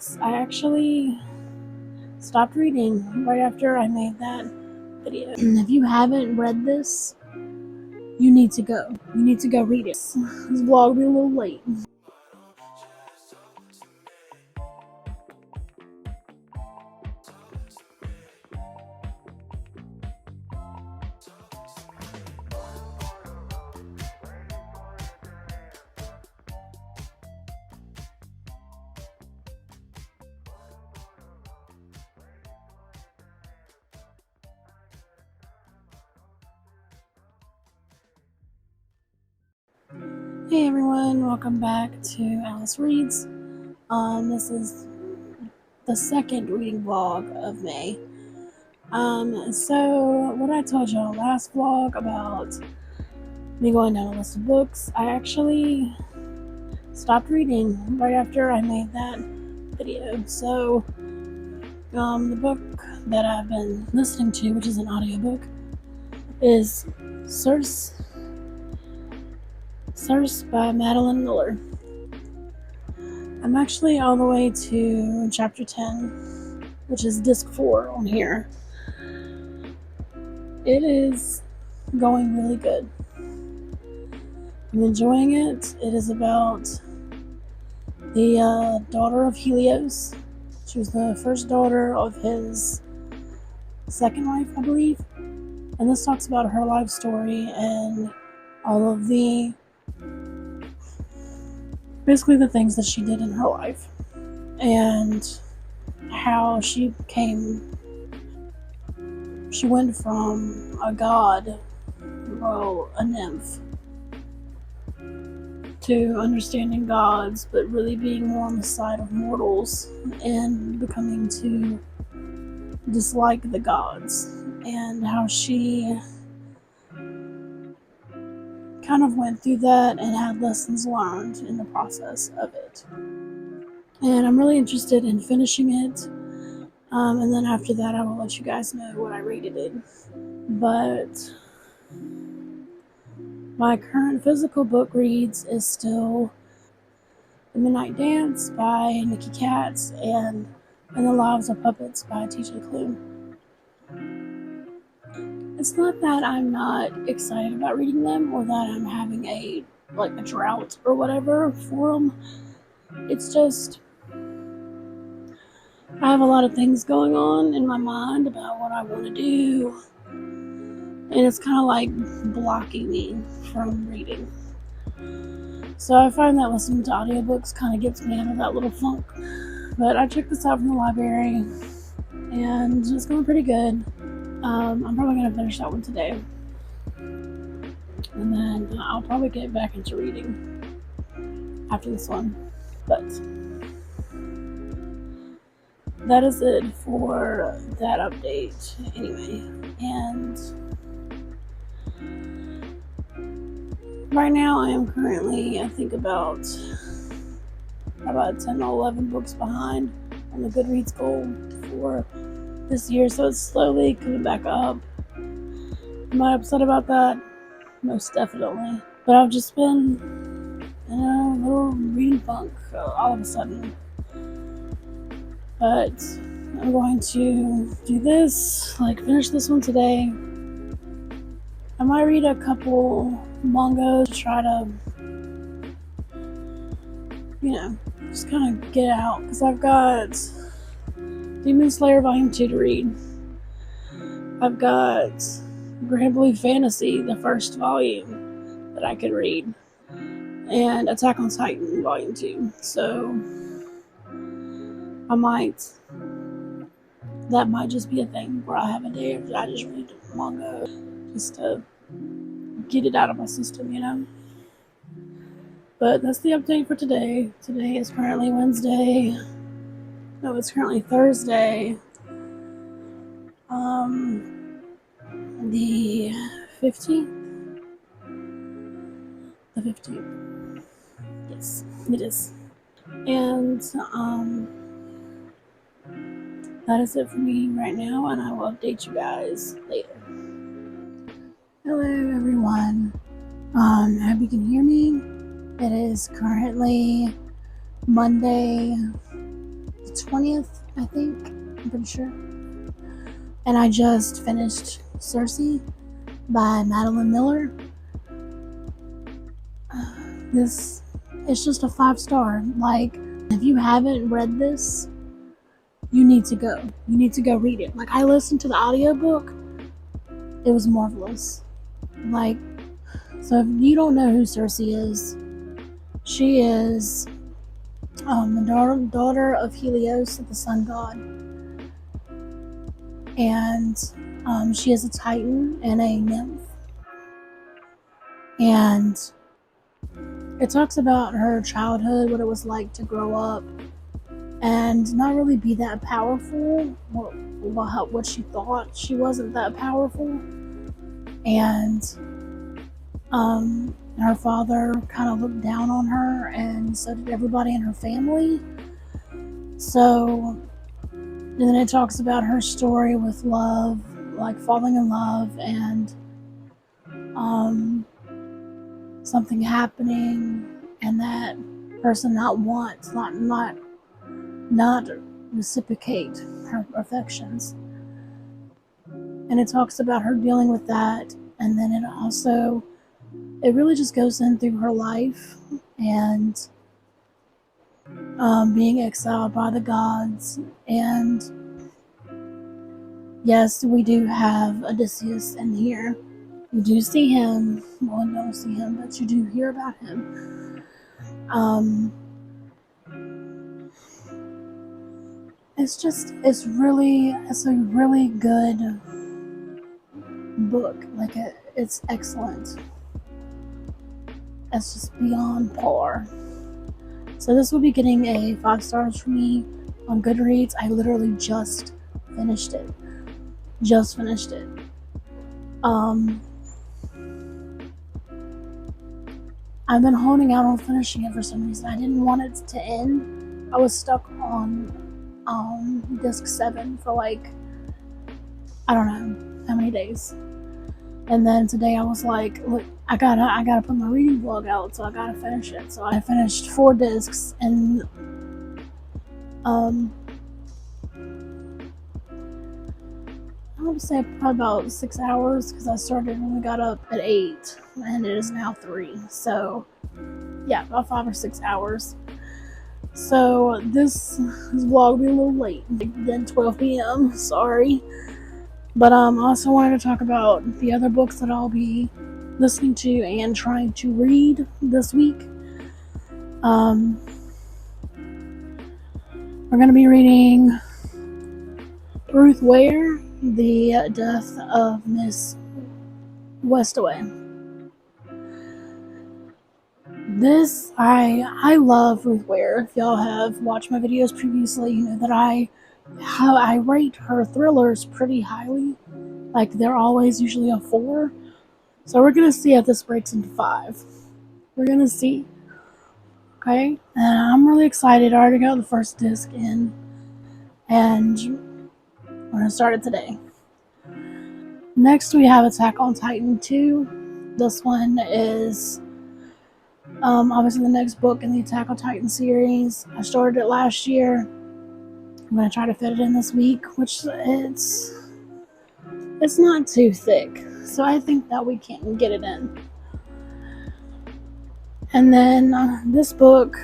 I actually stopped reading right after I made that video. If you haven't read this, you need to go. You need to go read it. This vlog will be a little late. Hey everyone, welcome back to Alice Reads. This is the second reading vlog of May. So what I told y'all last vlog about me going down a list of books, I actually stopped reading right after I made that video. So the book that I've been listening to, which is an audiobook, is Circe by Madeline Miller. I'm actually all the way to chapter 10, which is disc 4 on here. It is going really good. I'm enjoying it. It is about the daughter of Helios. She was the first daughter of his second wife, I believe. And this talks about her life story and all of basically the things that she did in her life. And how she went from a god, a nymph, to understanding gods, but really being more on the side of mortals and becoming to dislike the gods, and how she kind of went through that and had lessons learned in the process of it. And I'm really interested in finishing it. And then after that, I will let you guys know what I rated it. But my current physical book reads is still The Midnight Dance by Nikki Katz and The Lives of Puppets by TJ Klune. It's not that I'm not excited about reading them or that I'm having a drought or whatever for them. It's just I have a lot of things going on in my mind about what I want to do, and it's kind of like blocking me from reading. So I find that listening to audiobooks kind of gets me out of that little funk. But I checked this out from the library, and it's going pretty good. I'm probably going to finish that one today. And then I'll probably get back into reading after this one. But that is it for that update anyway. And right now I am currently, I think, about 10 or 11 books behind on the Goodreads goal for this year, so it's slowly coming back up. Am I upset about that? Most definitely. But I've just been in a little reading funk all of a sudden. But I'm going to do this, finish this one today. I might read a couple mangas to try to, just kind of get out. Because I've got Demon Slayer Volume 2 to read. I've got Granblue Fantasy, the first volume that I could read. And Attack on Titan Volume 2. So that might just be a thing where I have a day where I just read manga just to get it out of my system, But that's the update for today. Today is currently Wednesday. No, it's currently Thursday. The 15th? The 15th. Yes, it is. And, that is it for me right now, and I will update you guys later. Hello, everyone. Hope you can hear me. It is currently Monday, the 20th, I think. I'm pretty sure. And I just finished Circe by Madeline Miller. This is just a 5-star. Like, if you haven't read this, you need to go. You need to go read it. Like, I listened to the audiobook. It was marvelous. Like, so if you don't know who Circe is, she is the daughter of Helios, the sun god. And she is a titan and a nymph. And it talks about her childhood, what it was like to grow up and not really be that powerful, what she thought she wasn't that powerful. And her father kind of looked down on her, and so did everybody in her family. So, and then it talks about her story with love, like falling in love, and something happening, and that person not reciprocate her affections. And it talks about her dealing with that, and then it really just goes in through her life and being exiled by the gods. And yes, we do have Odysseus in here. You do see him. Well, you don't see him, but you do hear about him. It's a really good book. Like, it's excellent. It's just beyond par. So this will be getting a 5 stars from me on Goodreads. I literally just finished it. I've been holding out on finishing it for some reason. I didn't want it to end. I was stuck on disc 7 for like, I don't know how many days. And then today I was like, look, I gotta put my reading vlog out, so I gotta finish it. So I finished 4 discs, and I would say probably about 6 hours, because I started when we got up at 8, and it is now 3. So yeah, about 5 or 6 hours. So this vlog will be a little late, then 12 p.m. Sorry. But I also wanted to talk about the other books that I'll be listening to and trying to read this week. We're going to be reading Ruth Ware, The Death of Miss Westaway. This, I love Ruth Ware. If y'all have watched my videos previously, you know that I rate her thrillers pretty highly. Like, they're always usually a 4. So we're gonna see if this breaks into 5. We're gonna see. Okay, and I'm really excited. I already got the first disc in, and we're gonna start it today. Next we have Attack on Titan 2. This one is obviously the next book in the Attack on Titan series. I started it last year. I'm going to try to fit it in this week, which it's not too thick, so I think that we can get it in. And then this book,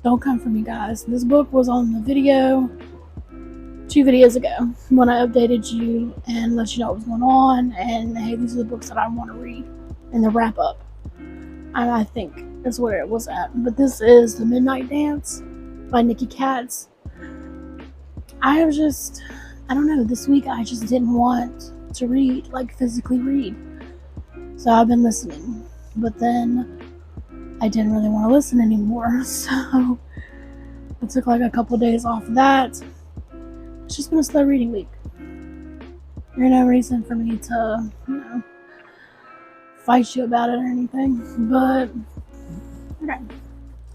don't come for me guys, this book was on the video 2 videos ago when I updated you and let you know what was going on, and hey, these are the books that I want to read in the wrap up. I think is where it was at. But this is The Midnight Dance by Nikki Katz. I don't know, this week I just didn't want to read, like physically read. So I've been listening, but then I didn't really want to listen anymore. So I took like a couple days off of that. It's just been a slow reading week. There's no reason for me to, fight you about it or anything, but okay.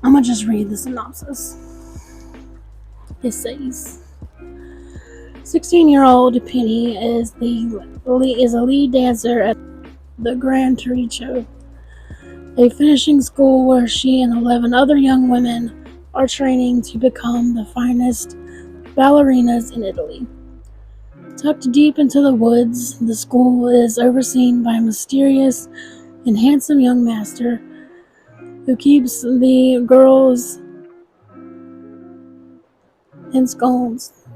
I'm gonna just read the synopsis. It says, 16-year-old Penny is a lead dancer at the Gran Torino, a finishing school where she and 11 other young women are training to become the finest ballerinas in Italy. Tucked deep into the woods, the school is overseen by a mysterious and handsome young master who keeps the girls ensconced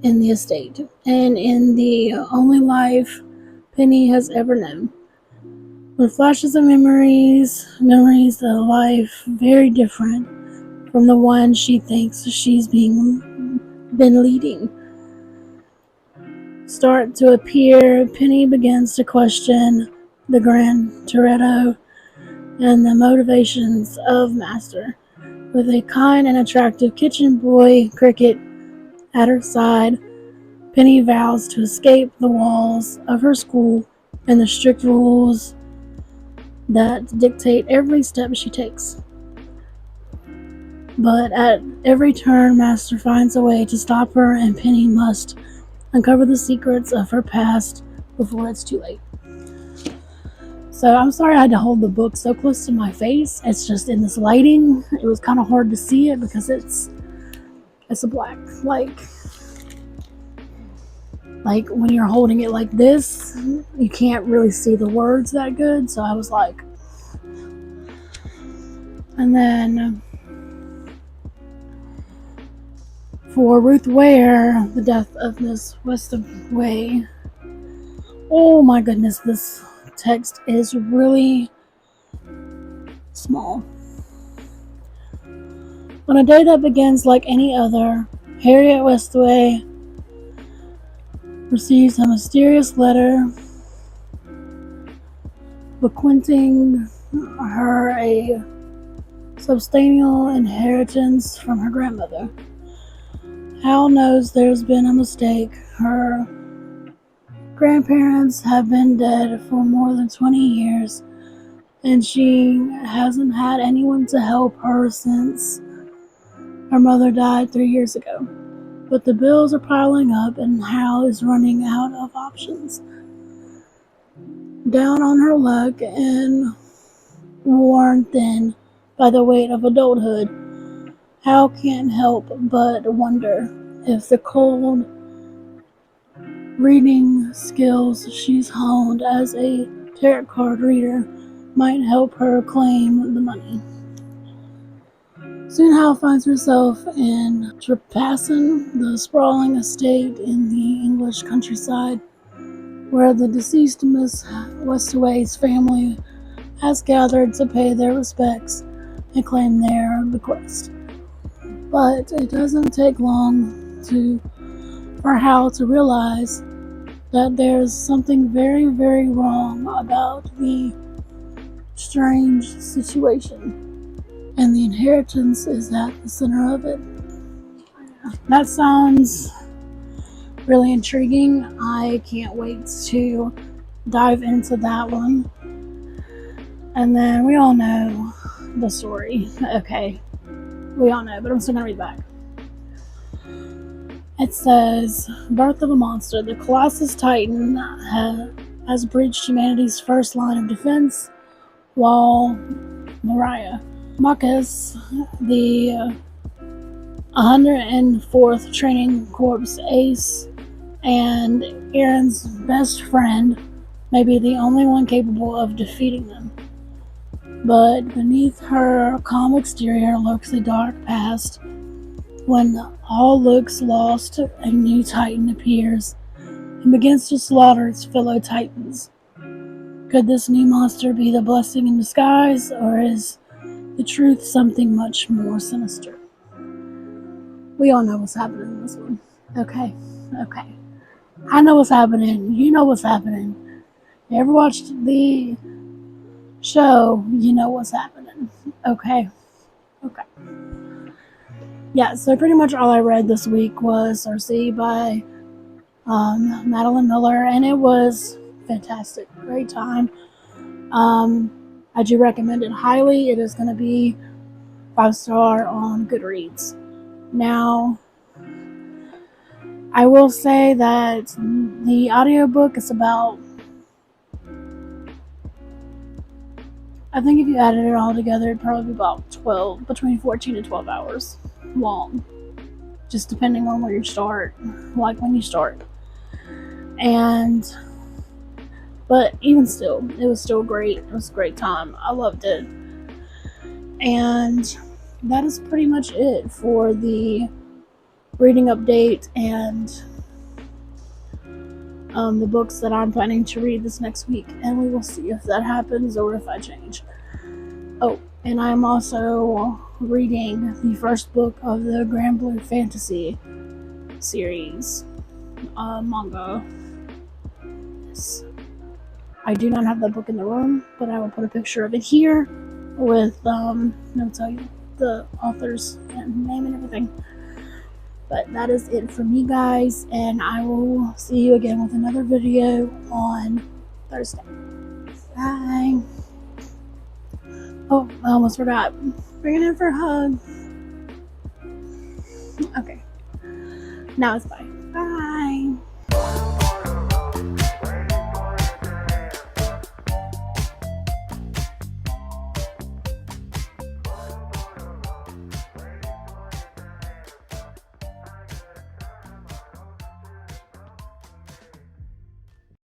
in the estate and in the only life Penny has ever known. With flashes of memories of a life very different from the one she thinks she's been leading start to appear, Penny begins to question the Grand Toretto and the motivations of Master. With a kind and attractive kitchen boy, Cricket, at her side, Penny vows to escape the walls of her school and the strict rules that dictate every step she takes. But at every turn, Master finds a way to stop her, and Penny must uncover the secrets of her past before it's too late. So I'm sorry I had to hold the book so close to my face. It's just in this lighting, it was kind of hard to see it because it's a black, like when you're holding it like this, you can't really see the words that good. So I was like, and then for Ruth Ware, the death of Miss Westaway. Oh my goodness, this text is really small. On a day that begins like any other, Harriet Westaway receives a mysterious letter bequeathing her a substantial inheritance from her grandmother. Hal knows there's been a mistake. Her grandparents have been dead for more than 20 years, and she hasn't had anyone to help her since her mother died 3 years ago. But the bills are piling up, and Hal is running out of options. Down on her luck and worn thin by the weight of adulthood, Hal can't help but wonder if the cold reading skills she's honed as a tarot card reader might help her claim the money. Soon Hal finds herself in Trepassen, the sprawling estate in the English countryside, where the deceased Miss Westaway's family has gathered to pay their respects and claim their bequest. But it doesn't take long for Hal to realize that there's something very, very wrong about the strange situation. And the inheritance is at the center of it. That sounds really intriguing. I can't wait to dive into that one. And then we all know the story. Okay, we all know, but I'm still going to read back. It says, Birth of a Monster. The Colossus Titan has breached humanity's first line of defense, while Mariah Marcus, the 104th Training Corps ace and Aaron's best friend, may be the only one capable of defeating them. But beneath her calm exterior lurks a dark past. When all looks lost, a new Titan appears and begins to slaughter its fellow Titans. Could this new monster be the blessing in disguise, or is the truth something much more sinister? We all know what's happening in this one. Okay. I know what's happening. You know what's happening. You ever watched the show, you know what's happening. Okay. Yeah, so pretty much all I read this week was Circe by Madeline Miller, and it was fantastic. Great time. I do recommend it highly. It is going to be 5-star on Goodreads. Now, I will say that the audiobook is about I think if you added it all together, it'd probably be about between 14 and 12 hours long, just depending on where you start, like when you start. But even still, it was still great. It was a great time. I loved it. And that is pretty much it for the reading update and the books that I'm planning to read this next week. And we will see if that happens or if I change. Oh, and I'm also reading the first book of the Granblue Fantasy series manga. Yes. I do not have that book in the room, but I will put a picture of it here with I'll tell you the author's name and everything. But that is it for me, guys, and I will see you again with another video on Thursday. Bye. Oh, I almost forgot. Bring it in for a hug. Okay. Now it's bye.